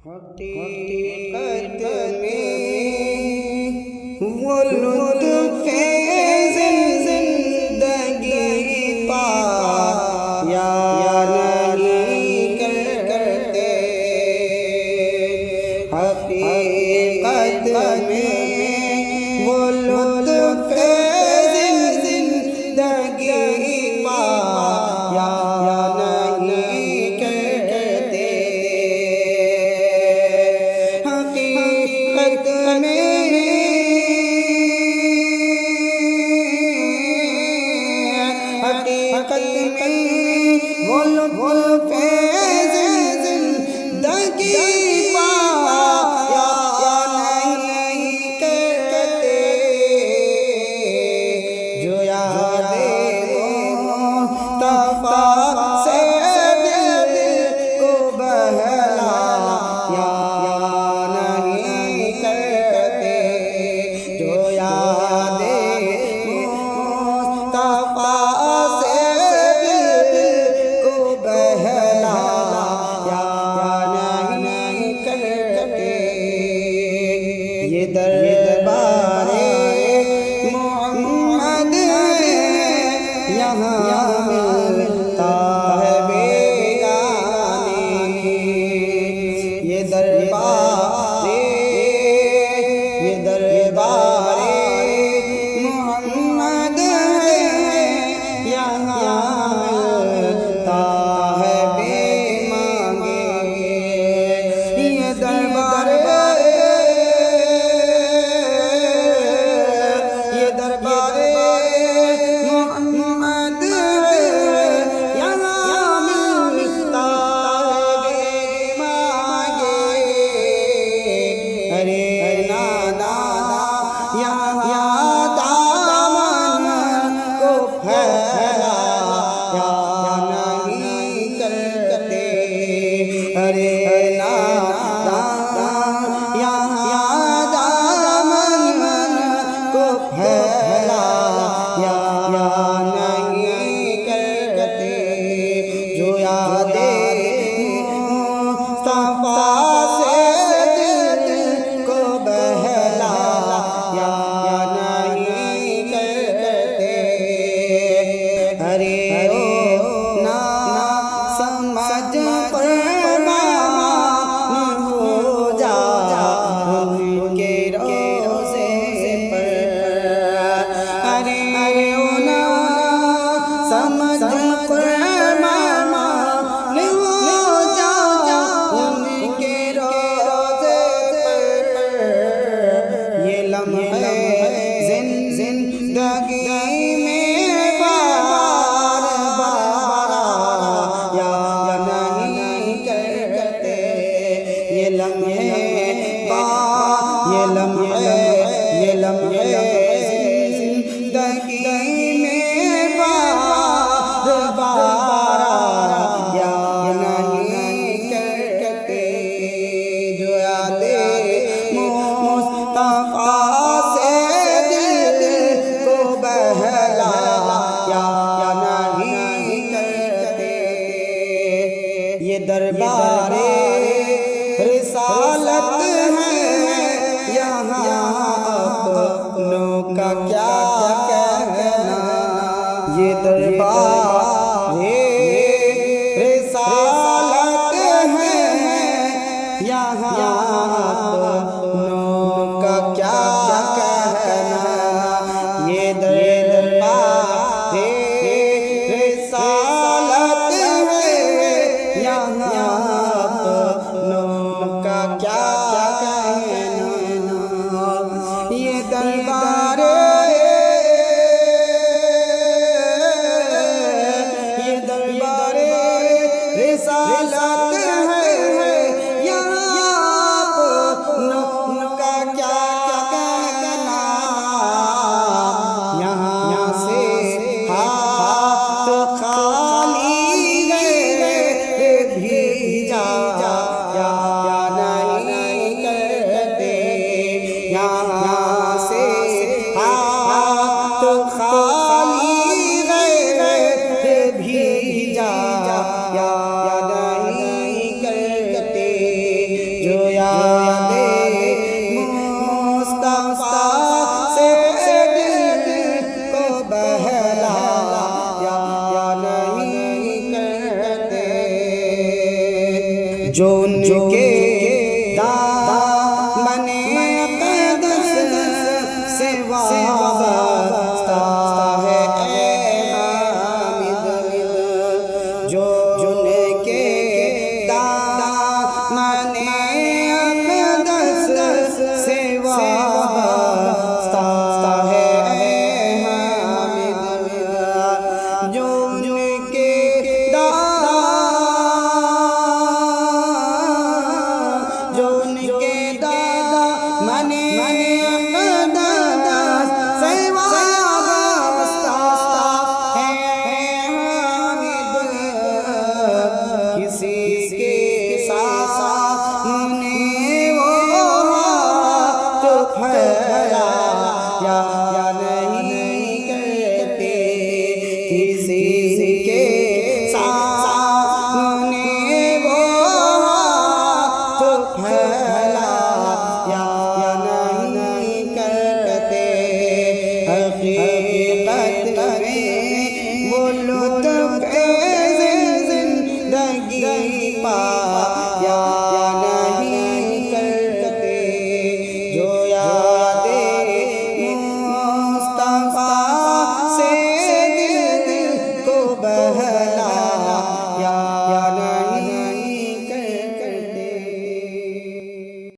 हकीकत में वो लुत्फ़ ज़िंदगी पाया नहीं करते। हकीकत में वो लुत्फ़ ज़िंदगी पाया नहीं करते। हकीकत में वो लुत्फ़ ज़िंदगी पाया नहीं करते। जो यादें मुस्तफ़ा से दिल को बहलाया नहीं करते। जो यादें मुस्तफ़ा से दिल को बहलाया नहीं करते। ये दरबारे मोहम्मद यहाँ मिलता है बेगाने। ये दरबारे मोहम्मद यहाँ मिलता है बेमांगे। ये दरबार मोहम्मद यहाँ मिलता है बेमांगे। अरे नादा यहाँ दामन को फैलाया नहीं करते। अरे नादा यहाँ दामन को फैलाया नहीं करते। जो यादें मुस्तफ़ा से दिल को बहलाया नहीं करते। अरे ओ ना समझ कुर्बान हो जा उनके रोज़े पर। अरे ओ ना समझ कुर्बान हो जा उनके रोज़े पर। ये लम्हे ज़िंदगी में बार बार आया नहीं करते। ये लम्हे ज़िंदगी में बार बार आया नहीं करते। जो यादें मुस्तफ़ा से दिल को बहलाया नहीं करते। ये दरबारे रिसालत है यहाँ अपनों का क्या कहना। ये दरबारे रिसालत है यहाँ अपनों का क्या कहना। ये दरबारे रिसालत है यहाँ अपनों का क्या कहना। ये दरबारे रिसालत है यहाँ अपनों का क्या कहना। यहाँ से हाथ खाली गए भी जा नहीं उनके दामने अक़दस से वाबस्ता है हामिद, जो उनके दामने अक़दस से वाबस्ता है हामिद, जो उनके मने अक़दस से वाबस्ता है हामिद, किसी के सामने वो हाथ फैलाया या नहीं करते, किसी के सामने वो हाथ फैलाया या नहीं करते, हकीकत में वो लोग